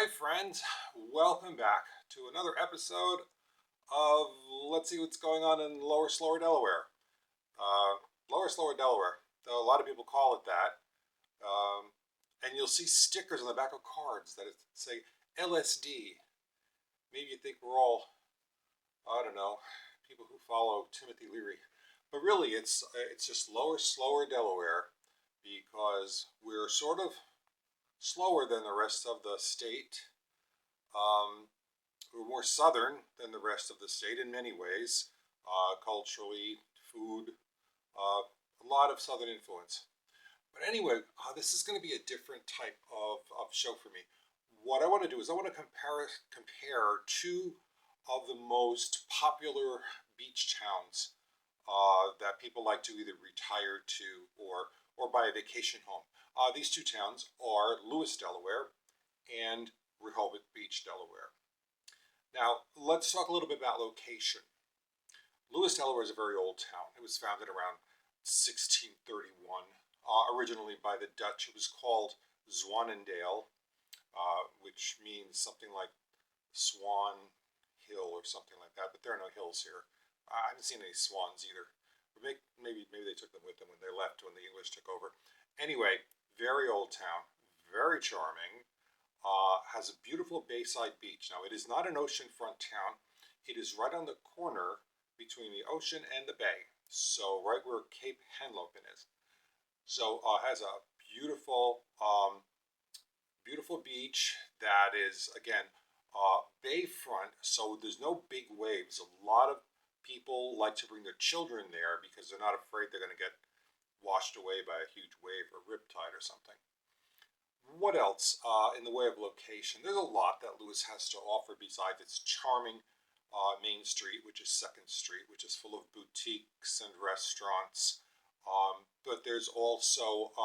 Hi, friends. Welcome back to another episode of Let's See What's Going On in Lower Slower Delaware. Lower Slower Delaware, though a lot of people call it that. And you'll see stickers on the back of cards that say LSD. Maybe you think we're all, I don't know, people who follow Timothy Leary. But really, it's just Lower Slower Delaware because we're sort of slower than the rest of the state. We're more southern than the rest of the state in many ways, culturally, food, a lot of southern influence. But anyway, this is going to be a different type of show for me. What I want to do is I want to compare two of the most popular beach towns that people like to either retire to or buy a vacation home. These two towns are Lewes, Delaware, and Rehoboth Beach, Delaware. Now, let's talk a little bit about location. Lewes, Delaware is a very old town. It was founded around 1631, originally by the Dutch. It was called Zwanendale, which means something like Swan Hill or something like that, but there are no hills here. I haven't seen any swans either. Maybe they took them with them when they left, when the English took over. Anyway, very old town, very charming, has a beautiful bayside beach. Now, it is not an oceanfront town. It is right on the corner between the ocean and the bay, so right where Cape Henlopen is. So has a beautiful beach that is, again, bayfront, so there's no big waves. A lot of people like to bring their children there because they're not afraid they're going to get washed away by a huge wave or riptide or something. What else in the way of location? There's a lot that Lewes has to offer besides its charming Main Street, which is 2nd Street, which is full of boutiques and restaurants. But there's also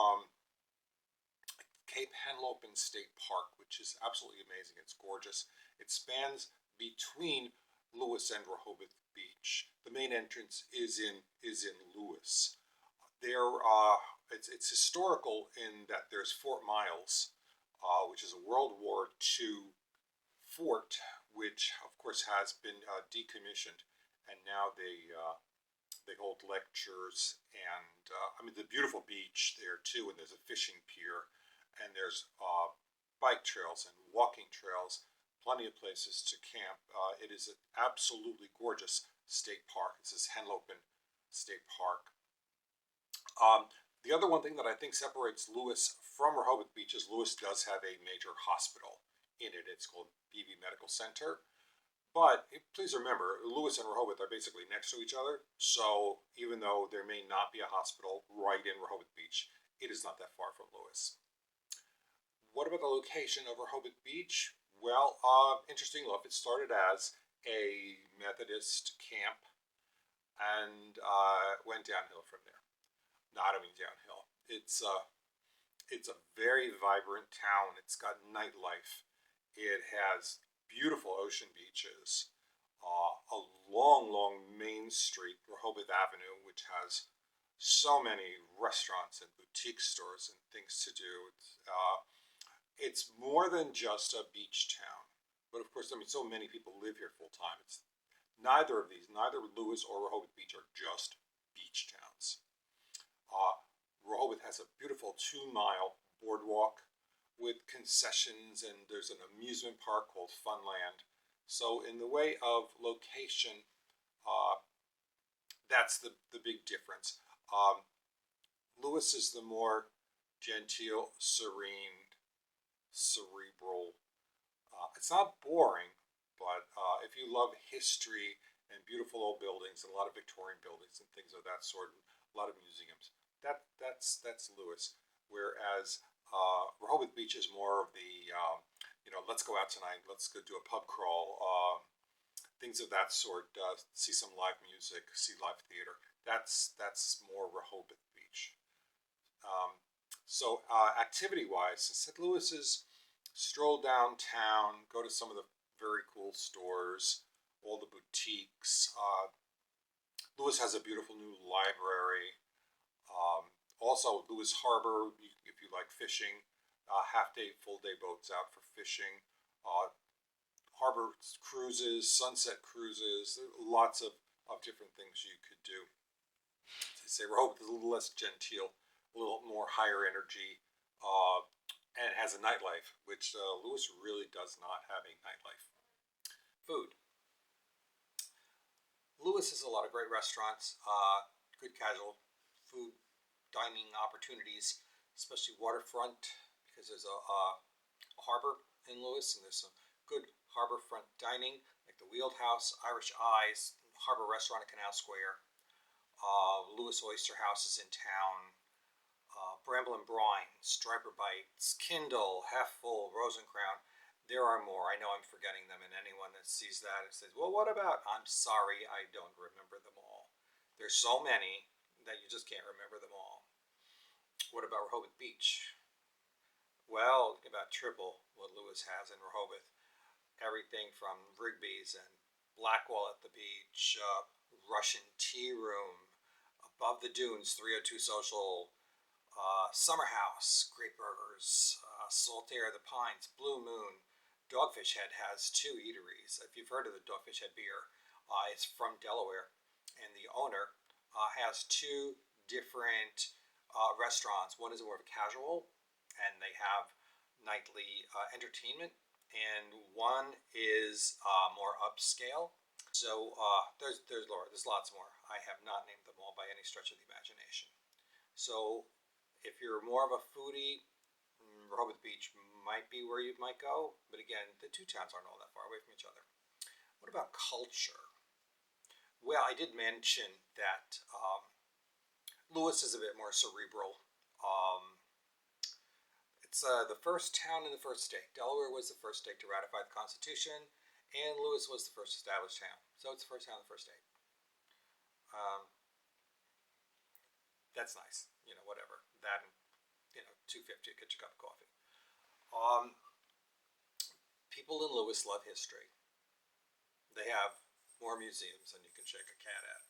Cape Henlopen State Park, which is absolutely amazing. It's gorgeous. It spans between Lewes and Rehoboth Beach. The main entrance is in Lewes. It's historical in that there's Fort Miles, which is a World War II fort, which of course has been decommissioned, and now they hold lectures and I mean the beautiful beach there too, and there's a fishing pier, and there's bike trails and walking trails, plenty of places to camp. It is an absolutely gorgeous state park. This is Henlopen State Park. The other one thing that I think separates Lewes from Rehoboth Beach is Lewes does have a major hospital in it. It's called BV Medical Center. But please remember, Lewes and Rehoboth are basically next to each other. So even though there may not be a hospital right in Rehoboth Beach, it is not that far from Lewes. What about the location of Rehoboth Beach? Well, interesting enough, it started as a Methodist camp and went downhill from there. Not I mean downhill. It's a very vibrant town. It's got nightlife. It has beautiful ocean beaches, a long Main Street, Rehoboth Avenue, which has so many restaurants and boutique stores and things to do. It's more than just a beach town. But of course, I mean, so many people live here full time. It's neither of these, neither Lewes or Rehoboth Beach are just beach towns. Rehoboth has a beautiful 2-mile boardwalk with concessions, and there's an amusement park called Funland. So in the way of location, that's the big difference. Lewes is the more genteel, serene, cerebral. It's not boring, but if you love history and beautiful old buildings and a lot of Victorian buildings and things of that sort, a lot of museums, that's Lewes. Whereas Rehoboth Beach is more of the let's go out tonight, let's go do a pub crawl, things of that sort. See some live music, see live theater. That's more Rehoboth Beach. So activity-wise, St. Louis is stroll downtown, go to some of the very cool stores, all the boutiques. Lewes has a beautiful new library. Also, Lewes Harbor, if you like fishing, half-day, full-day boats out for fishing. uh, harbor cruises, sunset cruises, lots of different things you could do. They say Rehoboth is a little less genteel, a little more higher energy, and it has a nightlife, which Lewes really does not have a nightlife. Food. Lewes has a lot of great restaurants, good casual food dining opportunities, especially waterfront, because there's a harbor in Lewes, and there's some good harborfront dining, like the Wheeled House, Irish Eyes, Harbor Restaurant at Canal Square. Lewes Oyster House is in town. Bramble and Brine, Striper Bites, Kindle, Half Full, Rosencrown. There are more. I know I'm forgetting them, and anyone that sees that and says, well, what about? I'm sorry, I don't remember them all. There's so many that you just can't remember them all. What about Rehoboth Beach? Well, about triple what Lewes has in Rehoboth. Everything from Rigby's and Blackwall at the beach, Russian Tea Room, Above the Dunes, 302 Social, Summer House, great burgers, Salt Air, The Pines, Blue Moon. Dogfish Head has two eateries. If you've heard of the Dogfish Head beer, it's from Delaware, and the owner has two different restaurants. One is more of a casual, and they have nightly entertainment, and one is more upscale. So there's lots more. I have not named them all by any stretch of the imagination. So if you're more of a foodie, Rehoboth Beach might be where you might go, but again, the two towns aren't all that far away from each other. What about culture? Well, I did mention that Lewes is a bit more cerebral. It's the first town in the first state. Delaware was the first state to ratify the Constitution, and Lewes was the first established town. So it's the first town in the first state. That's nice, whatever. That, $2.50 to get your cup of coffee. People in Lewes love history. They have more museums than you can shake a cat at.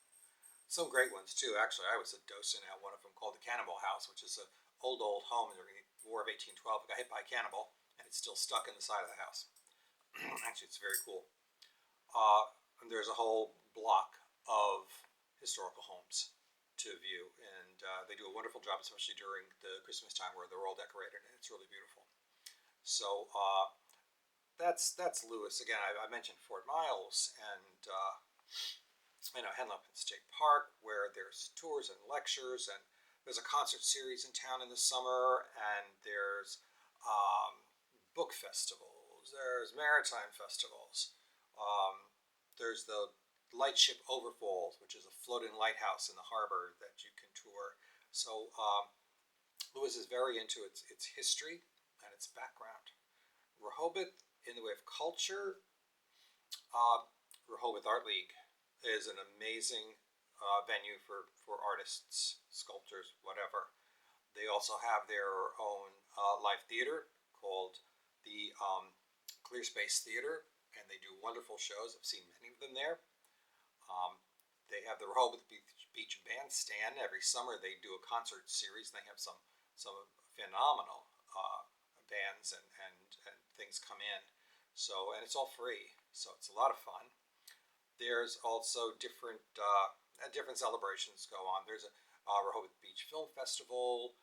Some great ones too. Actually, I was a docent at one of them called the Cannibal House, which is an old home during the War of 1812. It got hit by a cannibal, and it's still stuck in the side of the house. Actually, it's very cool. And there's a whole block of historical homes to view, and they do a wonderful job, especially during the Christmas time where they're all decorated, and it's really beautiful. So that's Lewes. Again, I mentioned Fort Miles and Henlopen State Park, where there's tours and lectures, and there's a concert series in town in the summer, and there's book festivals, there's maritime festivals, there's the Lightship Overfalls, which is a floating lighthouse in the harbor that you can tour. So Lewes is very into its history and its background. Rehoboth, in the way of culture, Rehoboth Art League is an amazing venue for artists, sculptors, whatever. They also have their own live theater called the Clear Space Theater, and they do wonderful shows. I've seen many of them there. They have the Rehoboth Beach Bandstand. Every summer they do a concert series, and they have some phenomenal bands and things come in. So, and it's all free, so it's a lot of fun. There's also different celebrations go on. There's a Rehoboth Beach Film Festival.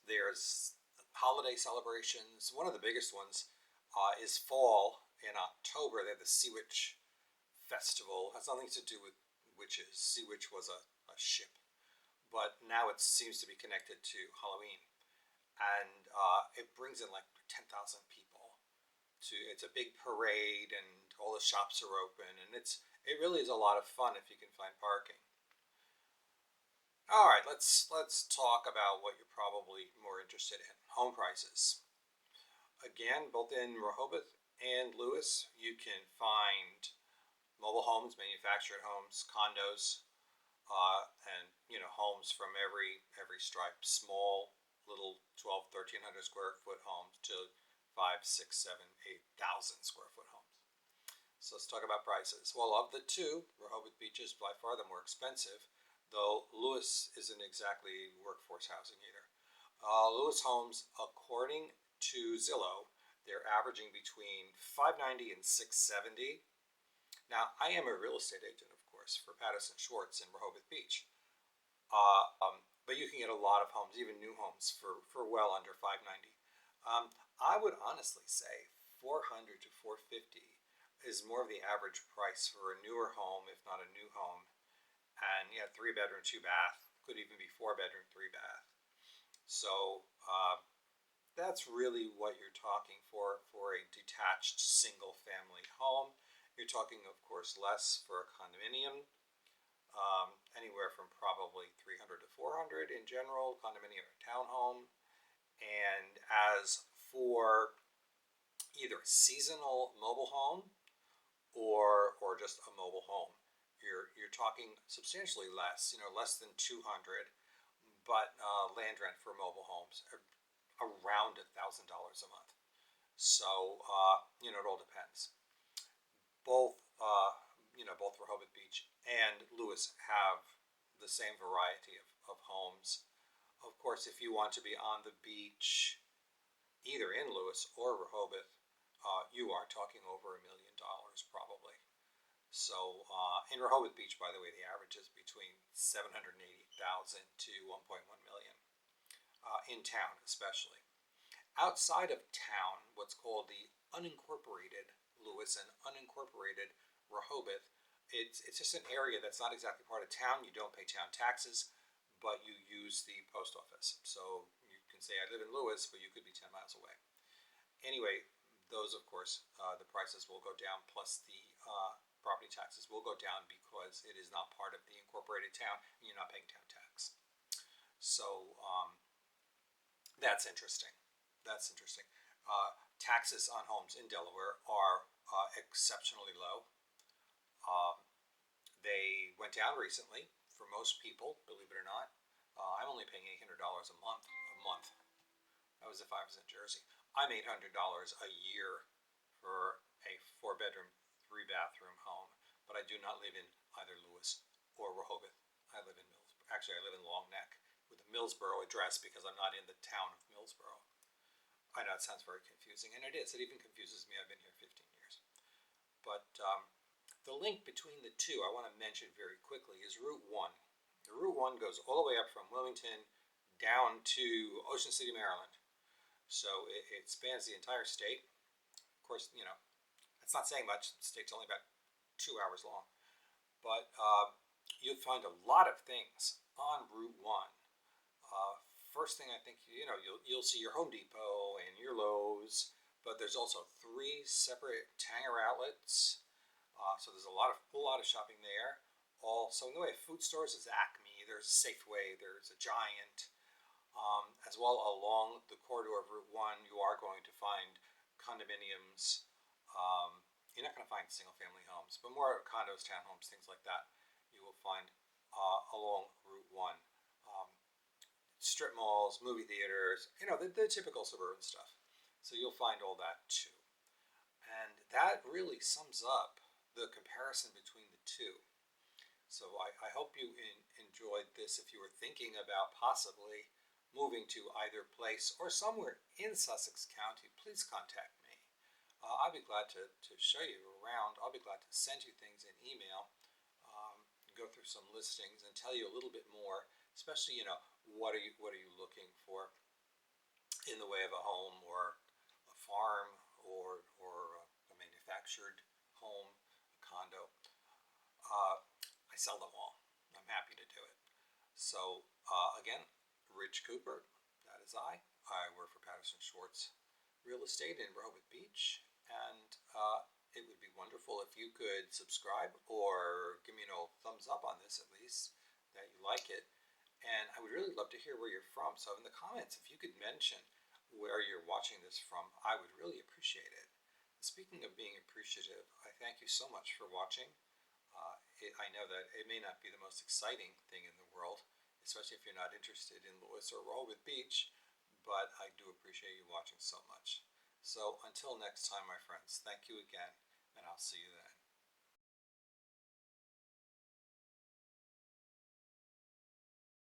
There's holiday celebrations. One of the biggest ones is fall in October. They have the Sea Witch Festival. It has nothing to do with witches. Sea Witch was a ship, but now it seems to be connected to Halloween, and it brings in like 10,000 people. It's a big parade, and all the shops are open, and it really is a lot of fun if you can find parking. All right, let's talk about what you're probably more interested in: home prices. Again, both in Rehoboth and Lewes, you can find mobile homes, manufactured homes, condos, and homes from every stripe. Small, little 12, 1,300 square foot homes to 5, 6, 7, 8,000 square foot homes. So let's talk about prices. Well, of the two, Rehoboth Beach is by far the more expensive, though Lewes isn't exactly workforce housing either. Lewes homes, according to Zillow, They're averaging between 590 and 670. Now, I am a real estate agent, of course, for Patterson Schwartz in Rehoboth Beach. But you can get a lot of homes, even new homes, for well under 590. I would honestly say 400 to 450 is more of the average price for a newer home, if not a new home. And yeah, 3 bedroom, 2 bath, could even be 4 bedroom, 3 bath. So that's really what you're talking for a detached single family home. You're talking, of course, less for a condominium, anywhere from probably 300 to 400 in general, condominium or townhome. And as for either a seasonal mobile home or just a mobile home, you're talking substantially less, less than 200, but land rent for mobile homes are around $1,000 a month. So it all depends. Both Rehoboth Beach and Lewes have the same variety of homes. Of course, if you want to be on the beach, either in Lewes or Rehoboth, you are talking over $1 million probably. So in Rehoboth Beach, by the way, the average is between 780,000 to 1.1 million in town, especially. Outside of town, what's called the unincorporated Lewes and unincorporated Rehoboth, it's just an area that's not exactly part of town. You don't pay town taxes, but you use the post office. So you can say I live in Lewes, but you could be 10 miles away. Anyway, those, of course, the prices will go down, plus the property taxes will go down because it is not part of the incorporated town and you're not paying town tax. So that's interesting. Taxes on homes in Delaware are exceptionally low. They went down recently for most people, believe it or not. I'm only paying $800 a month. That was if I was in Jersey. I'm $800 a year for a 4 bedroom, 3 bathroom home, but I do not live in either Lewes or Rehoboth. I live in Millsboro. Actually, I live in Long Neck with a Millsboro address because I'm not in the town of Millsboro. I know it sounds very confusing, and it is. It even confuses me. I've been here 15 years. But the link between the two I want to mention very quickly is Route 1. The Route 1 goes all the way up from Wilmington down to Ocean City, Maryland. So it spans the entire state. Of course, that's not saying much. The state's only about 2 hours long. But you'll find a lot of things on Route 1. First thing I think, you'll see your Home Depot and your Lowe's, but there's also 3 separate Tanger outlets. So there's a lot of shopping there. Also, in the way of food stores, is Acme, there's Safeway, there's a Giant. As well, along the corridor of Route 1, you are going to find condominiums. You're not going to find single-family homes, but more condos, townhomes, things like that. You will find along Route 1. Strip malls, movie theaters, the typical suburban stuff. So you'll find all that too. And that really sums up the comparison between the two. So I hope you enjoyed this. If you were thinking about possibly moving to either place or somewhere in Sussex County, please contact me. I'll be glad to show you around. I'll be glad to send you things in email, go through some listings and tell you a little bit more, especially, what are you looking for in the way of a home or a farm or a manufactured home, a condo. I sell them all. I'm happy to do it. So again, Rich Cooper, that is I. I work for Patterson Schwartz Real Estate in Rehoboth Beach, and it would be wonderful if you could subscribe or give me a thumbs up on this, at least, that you like it. And I would really love to hear where you're from. So in the comments, if you could mention where you're watching this from, I would really appreciate it. Speaking of being appreciative, I thank you so much for watching. I know that it may not be the most exciting thing in the world, especially if you're not interested in Lewes or Rehoboth Beach, but I do appreciate you watching so much. So until next time, my friends, thank you again, and I'll see you then.